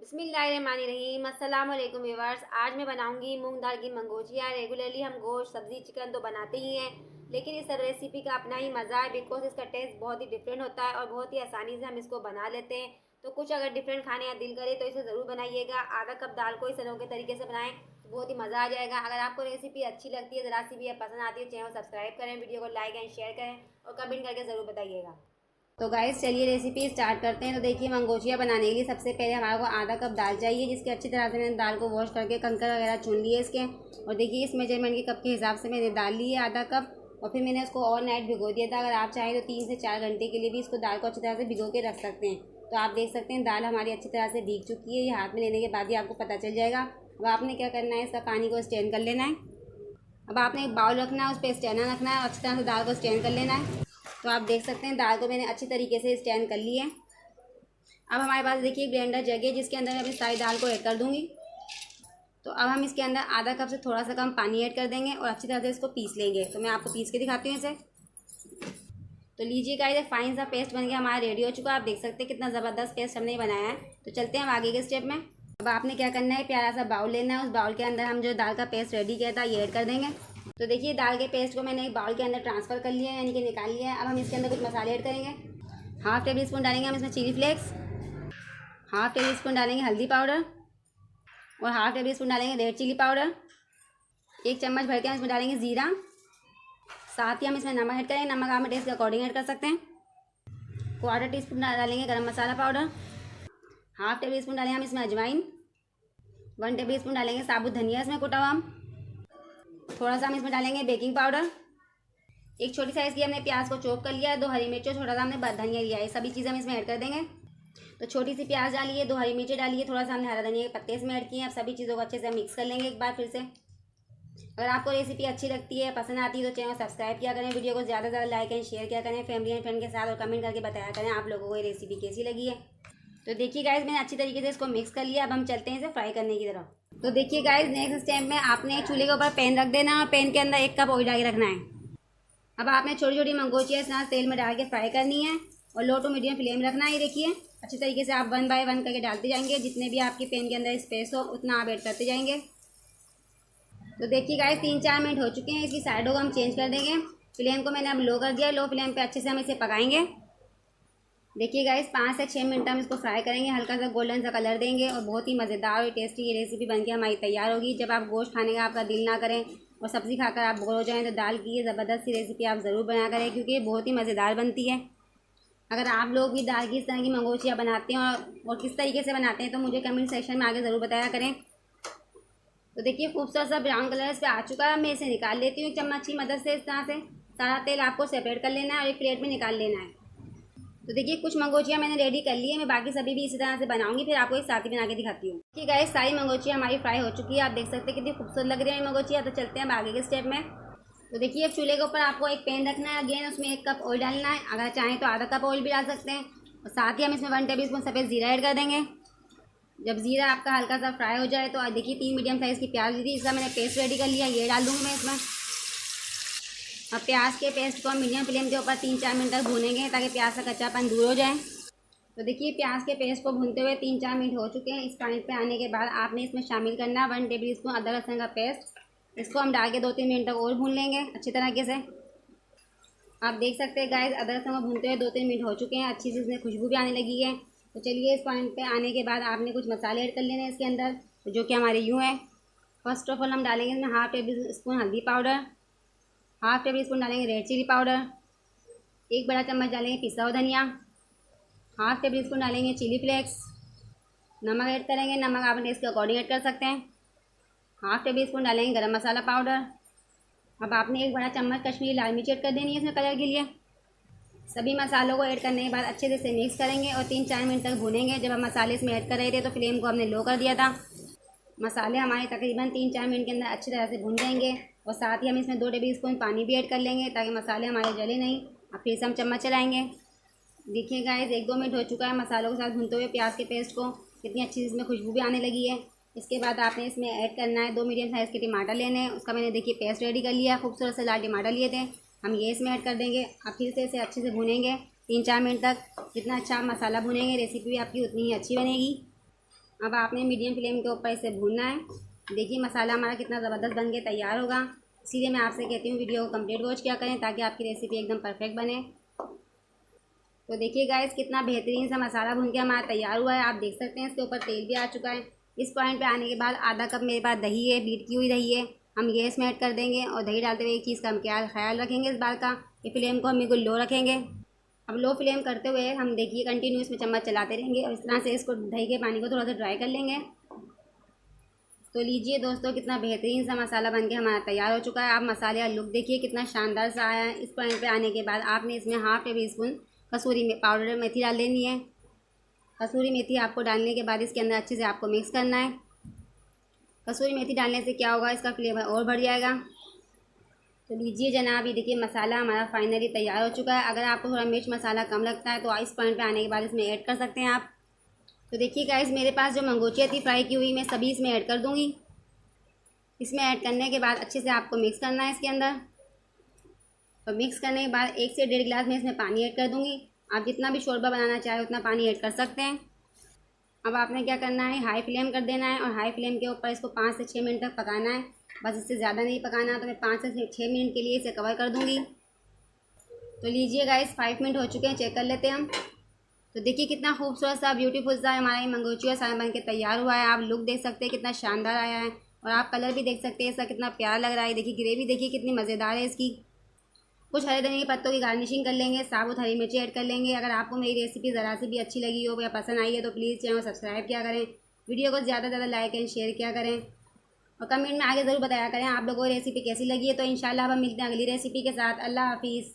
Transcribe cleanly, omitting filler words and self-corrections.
बिस्मिल्लाहिर्रहमानिर्रहीम। अस्सलाम वालेकुम व्यूअर्स। आज मैं बनाऊंगी मूंग दाल की मंगोचिया। रेगुलरली हम गोश्त, सब्जी, चिकन तो बनाते ही हैं, लेकिन इस रेसिपी का अपना ही मज़ा है बिकॉज इसका टेस्ट बहुत ही डिफरेंट होता है और बहुत ही आसानी से हम इसको बना लेते हैं। तो कुछ अगर डिफरेंट खाने का दिल करे तो इसे ज़रूर बनाइएगा। आधा कप दाल को इस अनोखे तरीके से बनाएं तो बहुत ही मज़ा आ जाएगा। अगर आपको रेसिपी अच्छी लगती है, ज़रा सी भी पसंद आती है, चैनल को सब्सक्राइब करें, वीडियो को लाइक एंड शेयर करें और कमेंट करके ज़रूर बताइएगा। तो गाइस चलिए रेसिपी स्टार्ट करते हैं। तो देखिए मंगोचिया बनाने के लिए सबसे पहले हमारे को आधा कप दाल चाहिए, जिसके अच्छी तरह से मैंने दाल को वॉश करके कंकर वगैरह चुन लिए इसके। और देखिए इस मेजरमेंट के कप के हिसाब से मैंने दाल ली है आधा कप, और फिर मैंने उसको ओवर नाइट भिगो दिया था। अगर आप चाहें तो 3 से 4 घंटे के लिए भी इसको दाल को अच्छी तरह से भिगो के रख सकते हैं। तो आप देख सकते हैं दाल हमारी अच्छी तरह से भीग चुकी है। ये हाथ में लेने के बाद ही आपको पता चल जाएगा। अब आपने क्या करना है, इसका पानी को स्ट्रेन कर लेना है। अब आपने एक बाउल रखना है, उस पर स्ट्रेनर रखना है और अच्छी तरह से दाल को स्ट्रेन कर लेना है। तो आप देख सकते हैं दाल को मैंने अच्छी तरीके से स्ट्रेन कर ली है। अब हमारे पास देखिए ब्लेंडर जग है, जिसके अंदर मैं अपनी सारी दाल को ऐड कर दूंगी। तो अब हम इसके अंदर आधा कप से थोड़ा सा कम पानी ऐड कर देंगे और अच्छी तरह से इसको पीस लेंगे। तो मैं आपको पीस के दिखाती हूँ इसे। तो लीजिएगा, ये फाइन सा पेस्ट बन के हमारा रेडी हो चुका है। आप देख सकते हैं कितना ज़बरदस्त पेस्ट हमने बनाया है। तो चलते हैं हम आगे के स्टेप में। अब आपने क्या करना है, प्यारा सा बाउल लेना है। उस बाउल के अंदर हम जो दाल का पेस्ट रेडी किया था ये ऐड कर देंगे। तो देखिए दाल के पेस्ट को मैंने एक बाउल के अंदर ट्रांसफ़र कर लिया है, यानी कि निकाल लिया है। अब हम इसके अंदर कुछ मसाले ऐड करेंगे। हाफ़ टेबल स्पून डालेंगे हम इसमें chilli flakes, half tablespoon डालेंगे हल्दी पाउडर और हाफ़ टेबल स्पून डालेंगे रेड चिली पाउडर। 1 चम्मच भर के हम इसमें डालेंगे ज़ीरा। साथ ही हम इसमें नमक ऐड करेंगे। नमक आप अपने टेस्ट के अकॉर्डिंग ऐड कर सकते हैं। 1/4 टीस्पून डालेंगे गरम मसाला पाउडर। हाफ़ टेबल स्पून डालेंगे हम इसमें अजवाइन। 1 टेबल स्पून डालेंगे साबुत धनिया इसमें कुटा हुआ। थोड़ा सा हम इसमें डालेंगे बेकिंग पाउडर। एक छोटी साइज़ की हमने प्याज को चॉप कर लिया है। 2 हरी मिर्चें, छोटा सा हमने धनिया लिया है। सभी चीज़ें हम इसमें ऐड कर देंगे। तो छोटी सी प्याज डालिए, 2 हरी मिर्चें डालिए, थोड़ा सा हमने हरा धनिया के पत्ते इसमें ऐड किए हैं। अब सभी चीज़ों को अच्छे से मिक्स कर लेंगे एक बार फिर से। अगर आपको रेसिपी अच्छी लगती है, पसंद आती है, तो चैनल सब्सक्राइब किया करें, वीडियो को ज़्यादा से ज़्यादा लाइक एंड शेयर किया करें फैमिली एंड फ्रेंड के साथ, और कमेंट करके बताया करें आप लोगों को ये रेसिपी कैसी लगी है। तो देखिए गाइज मैंने अच्छी तरीके से इसको मिक्स कर लिया। अब हम चलते हैं इसे फ्राई करने की तरफ। तो देखिए गाइज नेक्स्ट स्टेप में आपने चूल्हे के ऊपर पैन रख देना और पैन के अंदर 1 कप ऑयल डाल के रखना है। अब आपने छोटी छोटी मंगोचियाँ इस तरह तेल में डाल के फ्राई करनी है और लो टू मीडियम फ्लेम रखना है। ये देखिए अच्छी तरीके से आप 1 बाय 1 करके डालते जाएंगे। जितने भी आपके पैन के अंदर स्पेस हो उतना आप ऐड करते जाएंगे। तो देखिए गाइस 3-4 मिनट हो चुके हैं। इसकी साइडों को हम चेंज कर देंगे। फ्लेम को मैंने अब लो कर दिया। लो फ्लेम पे अच्छे से हम इसे पकाएंगे। देखिए गाइस 5 से 6 मिनट हम इसको फ्राई करेंगे, हल्का सा गोल्डन सा कलर देंगे और बहुत ही मज़ेदार और टेस्टी ये रेसिपी बनके हमारी तैयार होगी। जब आप गोश्त खाने का आपका दिल ना करें और सब्ज़ी खाकर आप बोर हो जाएं तो दाल की ये ज़बरदस्त सी रेसिपी आप ज़रूर बना करें, क्योंकि ये बहुत ही मज़ेदार बनती है। अगर आप लोग भी दाल की इस तरह की मंगोचियाँ बनाते हैं और किस तरीके से बनाते हैं तो मुझे कमेंट सेक्शन में आगे ज़रूर बताया करें। तो देखिए खूबसूरत सा ब्राउन कलर इस पर आ चुका है। मैं इसे निकाल लेती हूँ एक चम्मच की मदद से। इस तरह से सारा तेल आपको सेपरेट कर लेना है और एक प्लेट में निकाल लेना है। तो देखिए कुछ मंगोचियाँ मैंने रेडी कर ली है। मैं बाकी सभी भी इसी तरह से बनाऊंगी, फिर आपको एक साथ ही बना के दिखाती हूँ। ठीक है, सारी मंगोचियाँ हमारी फ्राई हो चुकी है। आप देख सकते हैं कितनी खूबसूरत लग रही है मंगोचियाँ। तो चलते हैं अब आगे के स्टेप में। तो देखिए अब चूल्हे के ऊपर आपको एक पैन रखना है। अगेन उसमें 1 कप ऑयल डालना है। अगर चाहें तो आधा कप ऑयल भी डाल सकते हैं। और साथ ही हम इसमें 1 टेबल स्पून सफ़ेद ज़ीरा ऐड कर देंगे। जब ज़ीरा आपका हल्का सा फ्राई हो जाए तो देखिए 3 मीडियम साइज़ की प्याज ली थी, इसका मैंने पेस्ट रेडी कर लिया, ये डाल दूँगी मैं इसमें। अब प्याज के पेस्ट को हम मीडियम फ्लेम के ऊपर 3-4 मिनट तक भूनेंगे ताकि प्याज का कच्चापन दूर हो जाए। तो देखिए प्याज के पेस्ट को भूनते हुए 3-4 मिनट हो चुके हैं। इस पॉइंट पे आने के बाद आपने इसमें शामिल करना है 1 टेबल स्पून अदरक लहसुन का पेस्ट। इसको हम डाल के 2-3 मिनट तक और भून लेंगे अच्छी तरीके से। आप देख सकते हैं गाइस अदरक लहसुन को भूनते हुए 2-3 मिनट हो चुके हैं। अच्छी सी इसमें खुशबू भी आने लगी है। तो चलिए इस पॉइंट पे आने के बाद आपने कुछ मसाले ऐड कर लेने हैं इसके अंदर, जो कि हमारे यूँ है। फर्स्ट ऑफ ऑल हम डालेंगे इसमें हाफ़ टेबल स्पून हल्दी पाउडर, हाफ़ टेबल स्पून डालेंगे रेड चिली पाउडर, 1 बड़ा चम्मच डालेंगे पिसा हुआ धनिया, हाफ़ टेबल स्पून डालेंगे चिली फ्लेक्स। नमक ऐड करेंगे, नमक आप टेस्ट के अकॉर्डिंग ऐड कर सकते हैं। हाफ़ टेबल स्पून डालेंगे गरम मसाला पाउडर। अब आपने 1 बड़ा चम्मच कश्मीरी लाल मिर्च ऐड कर देनी है इसमें कलर के लिए। सभी मसालों को ऐड करने के बाद अच्छे से इसे मिक्स करेंगे और 3-4 मिनट तक भूनेंगे। जब हम मसाले इसमें ऐड कर रहे थे तो फ्लेम को हमने लो कर दिया था। मसाले हमारे तकरीबन 3-4 मिनट के अंदर अच्छी तरह से भून जाएंगे और साथ ही हम इसमें 2 टेबल स्पून पानी भी ऐड कर लेंगे ताकि मसाले हमारे जले नहीं। अब फिर से हम चम्मच चलाएँगे। देखिए गाइस 1-2 मिनट हो चुका है मसालों के साथ भूनते हुए प्याज के पेस्ट को। कितनी अच्छी इसमें खुशबू भी आने लगी है। इसके बाद आपने इसमें ऐड करना है 2 मीडियम साइज़ के टमाटर लेने हैं। उसका मैंने देखिए पेस्ट रेडी कर लिया। खूबसूरत से लाल टमाटर लिए थे, हम ये इसमें ऐड कर देंगे। अब फिर से इसे अच्छे से भूनेंगे 3-4 मिनट तक। जितना अच्छा आप मसाला भूनेंगे रेसिपी भी आपकी उतनी ही अच्छी बनेगी। अब आपने मीडियम फ्लेम के ऊपर इसे भूनना है। देखिए मसाला हमारा कितना ज़बरदस्त बन के तैयार होगा। इसीलिए मैं आपसे कहती हूँ वीडियो को कंप्लीट वॉच किया करें ताकि आपकी रेसिपी एकदम परफेक्ट बने। तो देखिए गाइस कितना बेहतरीन सा मसाला भून के हमारा तैयार हुआ है। आप देख सकते हैं इसके ऊपर तेल भी आ चुका है। इस पॉइंट पे आने के बाद आधा कप मेरे पास दही है, बीट की हुई दही है, हम गैस में ऐड कर देंगे। और दही डालते हुए एक चीज़ का हम ख्याल रखेंगे इस बात का कि फ्लेम को हम बिल्कुल लो रखेंगे। अब लो फ्लेम करते हुए हम देखिए कंटिन्यू इसमें चम्मच चलाते रहेंगे और इस तरह से इसको दही के पानी को थोड़ा सा ड्राई कर लेंगे। तो लीजिए दोस्तों कितना बेहतरीन सा मसाला बन के हमारा तैयार हो चुका है। आप मसाले का लुक देखिए कितना शानदार सा आया है। इस पॉइंट पे आने के बाद आपने इसमें हाफ टेबल स्पून कसूरी पाउडर मेथी डाल देनी है। कसूरी मेथी आपको डालने के बाद इसके अंदर अच्छे से आपको मिक्स करना है। कसूरी मेथी डालने से क्या होगा, इसका फ्लेवर और बढ़ जाएगा। तो लीजिए जनाब, ये देखिए मसाला हमारा फाइनली तैयार हो चुका है। अगर आपको थोड़ा मिर्च मसाला कम लगता है तो इस पॉइंट पे आने के बाद इसमें ऐड कर सकते हैं आप। तो देखिए गाइस मेरे पास जो मंगोचिया थी फ्राई की हुई, मैं सभी इसमें ऐड कर दूँगी। इसमें ऐड करने के बाद अच्छे से आपको मिक्स करना है इसके अंदर। और मिक्स करने के बाद 1 से 1.5 गिलास में इसमें पानी ऐड कर दूँगी। आप जितना भी शोरबा बनाना चाहे उतना पानी ऐड कर सकते हैं। अब आपने क्या करना है, हाई फ्लेम कर देना है और हाई फ्लेम के ऊपर इसको 5 से 6 मिनट तक पकाना है। बस इससे ज़्यादा नहीं पकाना। तो मैं 5 से 6 मिनट के लिए इसे कवर कर दूँगी। तो लीजिए गाइस 5 मिनट हो चुके हैं, चेक कर लेते हैं हम। तो देखिए कितना खूबसूरत सा ब्यूटीफुल सा हमारा ये मंगोचिया सालन बन के तैयार हुआ है। आप लुक देख सकते हैं कितना शानदार आया है और आप कलर भी देख सकते हैं इसका कितना प्यारा लग रहा है। देखिए ग्रेवी देखिए कितनी मज़ेदार है इसकी। कुछ हरे धनिया के पत्तों की गार्निशिंग कर लेंगे, साबुत हरी मिर्ची ऐड कर लेंगे। अगर आपको मेरी रेसिपी ज़रा से भी अच्छी लगी हो या पसंद आई है तो प्लीज़ चैनल को सब्सक्राइब किया करें, वीडियो को ज़्यादा से ज़्यादा लाइक एंड शेयर किया करें और कमेंट में आगे ज़रूर बताया करें आप लोगों को रेसिपी कैसी लगी है। तो इंशाल्लाह अब हम मिलते हैं अगली रेसिपी के साथ। अल्लाह हाफिज़।